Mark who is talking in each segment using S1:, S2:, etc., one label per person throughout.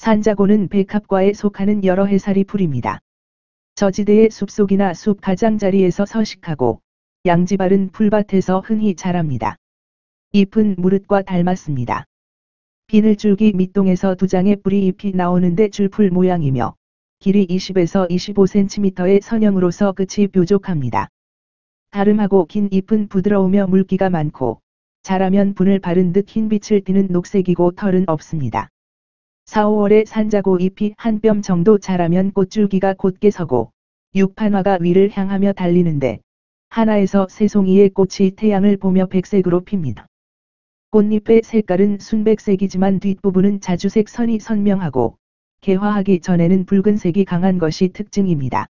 S1: 산자고는 백합과에 속하는 여러 해살이 풀입니다. 저지대의 숲속이나 숲 가장자리에서 서식하고 양지바른 풀밭에서 흔히 자랍니다. 잎은 무릇과 닮았습니다. 비늘줄기 밑동에서 두 장의 뿌리 잎이 나오는데 줄풀 모양이며 길이 20에서 25cm의 선형으로서 끝이 뾰족합니다. 다름하고 긴 잎은 부드러우며 물기가 많고 자라면 분을 바른 듯 흰빛을 띠는 녹색이고 털은 없습니다. 4, 5월에 산자고 잎이 한 뼘 정도 자라면 꽃줄기가 곧게 서고 육판화가 위를 향하며 달리는데 하나에서 세 송이의 꽃이 태양을 보며 백색으로 핍니다. 꽃잎의 색깔은 순백색이지만 뒷부분은 자주색 선이 선명하고 개화하기 전에는 붉은색이 강한 것이 특징입니다.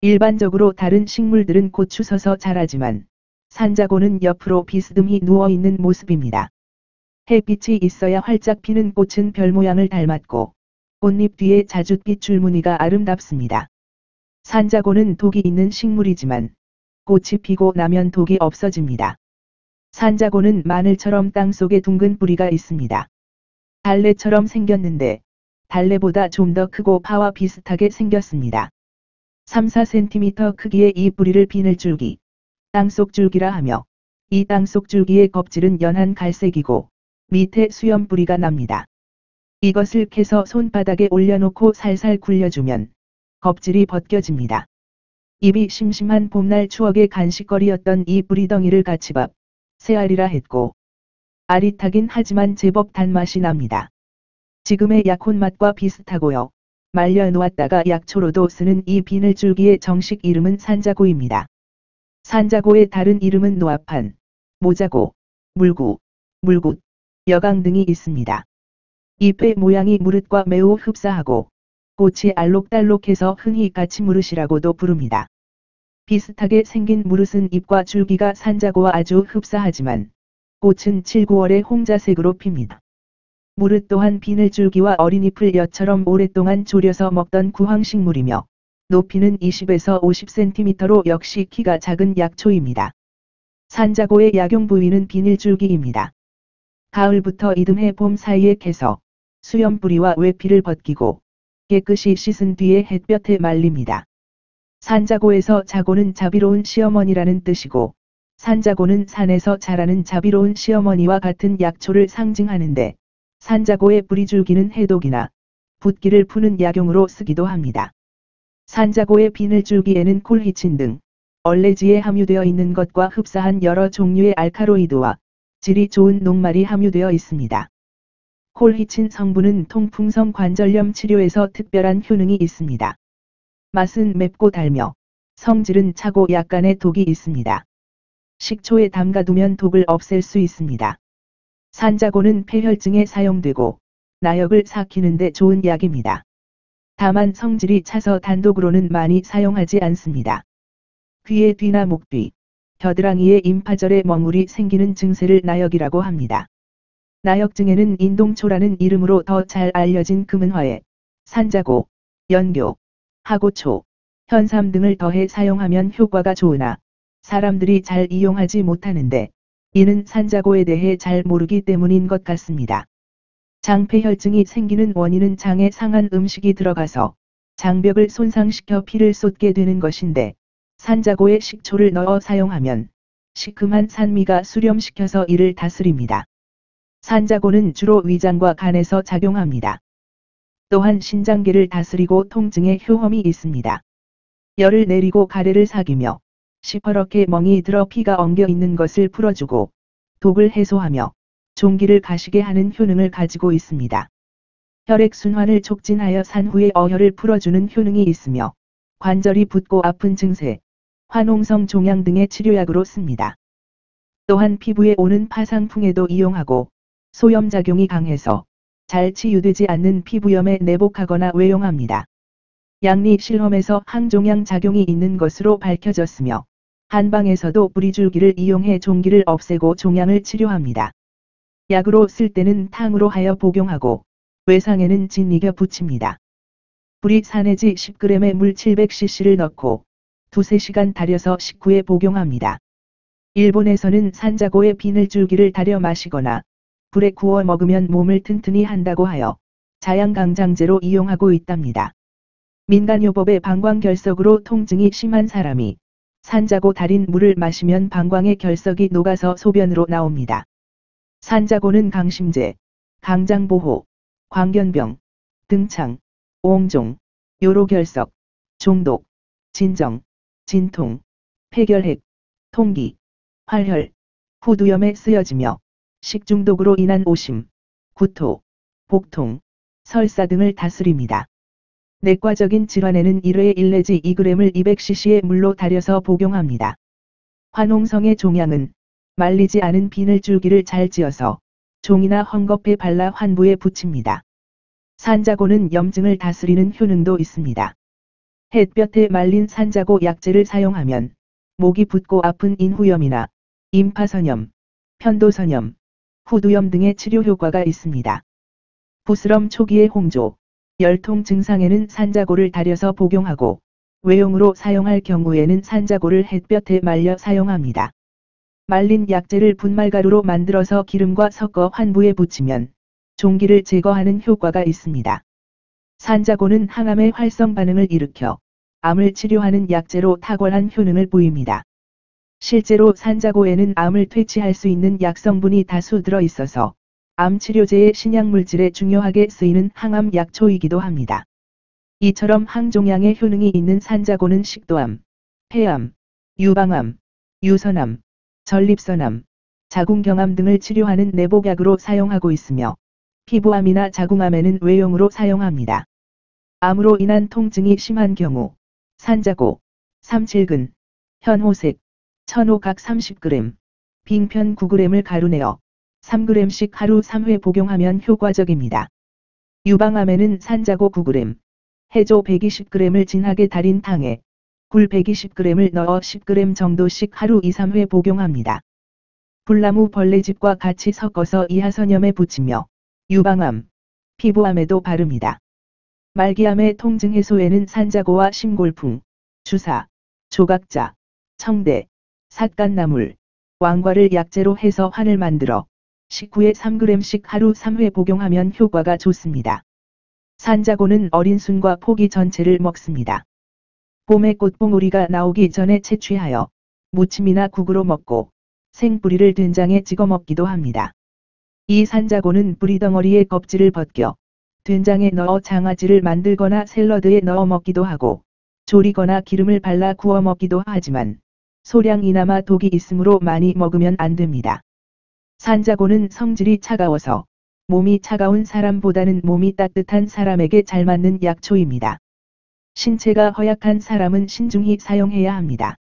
S1: 일반적으로 다른 식물들은 고추 서서 자라지만 산자고는 옆으로 비스듬히 누워있는 모습입니다. 햇빛이 있어야 활짝 피는 꽃은 별 모양을 닮았고 꽃잎 뒤에 자줏빛 줄무늬가 아름답습니다. 산자고는 독이 있는 식물이지만 꽃이 피고 나면 독이 없어집니다. 산자고는 마늘처럼 땅속에 둥근 뿌리가 있습니다. 달래처럼 생겼는데 달래보다 좀 더 크고 파와 비슷하게 생겼습니다. 3-4cm 크기의 이 뿌리를 비늘줄기, 땅속줄기라 하며 이 땅속줄기의 껍질은 연한 갈색이고 밑에 수염뿌리가 납니다. 이것을 캐서 손바닥에 올려놓고 살살 굴려주면 껍질이 벗겨집니다. 입이 심심한 봄날 추억의 간식거리였던 이 뿌리덩이를 가치밥, 새알이라 했고 아릿하긴 하지만 제법 단맛이 납니다. 지금의 약혼 맛과 비슷하고요. 말려놓았다가 약초로도 쓰는 이 비늘줄기의 정식 이름은 산자고입니다. 산자고의 다른 이름은 노합판, 모자고, 물구, 물굿, 여강 등이 있습니다. 잎의 모양이 무릇과 매우 흡사하고 꽃이 알록달록해서 흔히 가치무릇이라고도 부릅니다. 비슷하게 생긴 무릇은 잎과 줄기가 산자고와 아주 흡사하지만 꽃은 7, 9월에 홍자색으로 핍니다. 무릇 또한 비늘줄기와 어린 잎을 엿처럼 오랫동안 졸여서 먹던 구황식물이며 높이는 20에서 50cm로 역시 키가 작은 약초입니다. 산자고의 약용 부위는 비늘줄기입니다. 가을부터 이듬해 봄 사이에 캐서 수염뿌리와 외피를 벗기고 깨끗이 씻은 뒤에 햇볕에 말립니다. 산자고에서 자고는 자비로운 시어머니라는 뜻이고 산자고는 산에서 자라는 자비로운 시어머니와 같은 약초를 상징하는데 산자고의 뿌리줄기는 해독이나 붓기를 푸는 약용으로 쓰기도 합니다. 산자고의 비늘줄기에는 콜히친 등 얼레지에 함유되어 있는 것과 흡사한 여러 종류의 알카로이드와 질이 좋은 녹말이 함유되어 있습니다. 콜히친 성분은 통풍성 관절염 치료에서 특별한 효능이 있습니다. 맛은 맵고 달며 성질은 차고 약간의 독이 있습니다. 식초에 담가두면 독을 없앨 수 있습니다. 산자고는 폐혈증에 사용되고 나역을 삭히는데 좋은 약입니다. 다만 성질이 차서 단독으로는 많이 사용하지 않습니다. 귀의 뒤나 목 뒤, 겨드랑이에 임파절에 멍울이 생기는 증세를 나역이라고 합니다. 나역증에는 인동초라는 이름으로 더 잘 알려진 금은화에 산자고, 연교, 하고초, 현삼 등을 더해 사용하면 효과가 좋으나 사람들이 잘 이용하지 못하는데 이는 산자고에 대해 잘 모르기 때문인 것 같습니다. 장폐혈증이 생기는 원인은 장에 상한 음식이 들어가서 장벽을 손상시켜 피를 쏟게 되는 것인데 산자고에 식초를 넣어 사용하면 시큼한 산미가 수렴시켜서 이를 다스립니다. 산자고는 주로 위장과 간에서 작용합니다. 또한 신장계를 다스리고 통증에 효험이 있습니다. 열을 내리고 가래를 사귀며 시퍼렇게 멍이 들어 피가 엉겨 있는 것을 풀어주고 독을 해소하며 종기를 가시게 하는 효능을 가지고 있습니다. 혈액순환을 촉진하여 산후의 어혈을 풀어주는 효능이 있으며 관절이 붓고 아픈 증세, 화농성 종양 등의 치료약으로 씁니다. 또한 피부에 오는 파상풍에도 이용하고 소염작용이 강해서 잘 치유되지 않는 피부염에 내복하거나 외용합니다. 양리 실험에서 항종양 작용이 있는 것으로 밝혀졌으며 한방에서도 뿌리줄기를 이용해 종기를 없애고 종양을 치료합니다. 약으로 쓸 때는 탕으로 하여 복용하고 외상에는 진이겨 붙입니다. 뿌리 4내지 10g에 물 700cc를 넣고 2-3시간 달여서 식후에 복용합니다. 일본에서는 산자고의 비늘줄기를 달여 마시거나 불에 구워 먹으면 몸을 튼튼히 한다고 하여 자양강장제로 이용하고 있답니다. 민간요법의 방광결석으로 통증이 심한 사람이 산자고 달인 물을 마시면 방광의 결석이 녹아서 소변으로 나옵니다. 산자고는 강심제, 강장보호, 광견병, 등창, 옹종, 요로결석, 종독, 진정, 진통, 폐결핵, 통기, 활혈, 후두염에 쓰여지며 식중독으로 인한 오심, 구토, 복통, 설사 등을 다스립니다. 내과적인 질환에는 1회에 1 내지 2g을 200cc의 물로 달여서 복용합니다. 화농성의 종양은 말리지 않은 비늘줄기를 잘 찧어서 종이나 헝겊에 발라 환부에 붙입니다. 산자고는 염증을 다스리는 효능도 있습니다. 햇볕에 말린 산자고 약재를 사용하면 목이 붓고 아픈 인후염이나 임파선염, 편도선염, 후두염 등의 치료 효과가 있습니다. 부스럼 초기의 홍조, 열통 증상에는 산자고를 달여서 복용하고 외용으로 사용할 경우에는 산자고를 햇볕에 말려 사용합니다. 말린 약재를 분말가루로 만들어서 기름과 섞어 환부에 붙이면 종기를 제거하는 효과가 있습니다. 산자고는 항암의 활성 반응을 일으켜 암을 치료하는 약재로 탁월한 효능을 보입니다. 실제로 산자고에는 암을 퇴치할 수 있는 약성분이 다수 들어 있어서 암 치료제의 신약물질에 중요하게 쓰이는 항암 약초이기도 합니다. 이처럼 항종양의 효능이 있는 산자고는 식도암, 폐암, 유방암, 유선암, 전립선암, 자궁경암 등을 치료하는 내복약으로 사용하고 있으며 피부암이나 자궁암에는 외용으로 사용합니다. 암으로 인한 통증이 심한 경우 산자고, 삼칠근, 현호색, 천호 각 30g, 빙편 9g을 가루내어 3g씩 하루 3회 복용하면 효과적입니다. 유방암에는 산자고 9g, 해조 120g을 진하게 달인 탕에 굴 120g을 넣어 10g 정도씩 하루 2-3회 복용합니다. 불나무 벌레즙과 같이 섞어서 이하선염에 붙이며 유방암, 피부암에도 바릅니다. 말기암의 통증 해소에는 산자고와 심골풍, 주사, 조각자, 청대, 삿갓나물, 왕과를 약재로 해서 환을 만들어 식후에 3g씩 하루 3회 복용하면 효과가 좋습니다. 산자고는 어린 순과 포기 전체를 먹습니다. 봄에 꽃봉오리가 나오기 전에 채취하여 무침이나 국으로 먹고 생뿌리를 된장에 찍어 먹기도 합니다. 이 산자고는 뿌리덩어리의 껍질을 벗겨 된장에 넣어 장아찌를 만들거나 샐러드에 넣어 먹기도 하고 조리거나 기름을 발라 구워 먹기도 하지만 소량이나마 독이 있으므로 많이 먹으면 안 됩니다. 산자고는 성질이 차가워서 몸이 차가운 사람보다는 몸이 따뜻한 사람에게 잘 맞는 약초입니다. 신체가 허약한 사람은 신중히 사용해야 합니다.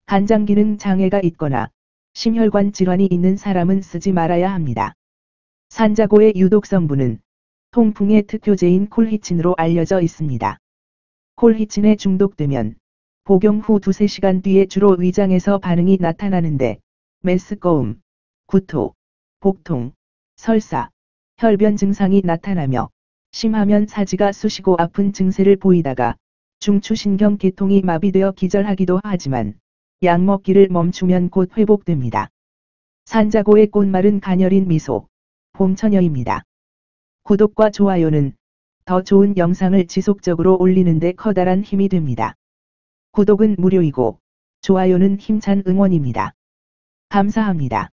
S1: 간장기능 장애가 있거나 심혈관 질환이 있는 사람은 쓰지 말아야 합니다. 산자고의 유독 성분은 통풍의 특효제인 콜히친으로 알려져 있습니다. 콜히친에 중독되면 복용 후 2-3시간 뒤에 주로 위장에서 반응이 나타나는데 메스꺼움, 구토, 복통, 설사, 혈변 증상이 나타나며 심하면 사지가 쑤시고 아픈 증세를 보이다가 중추신경 계통이 마비되어 기절하기도 하지만 약 먹기를 멈추면 곧 회복됩니다. 산자고의 꽃말은 가녀린 미소, 봄처녀입니다. 구독과 좋아요는 더 좋은 영상을 지속적으로 올리는 데 커다란 힘이 됩니다. 구독은 무료이고 좋아요는 힘찬 응원입니다. 감사합니다.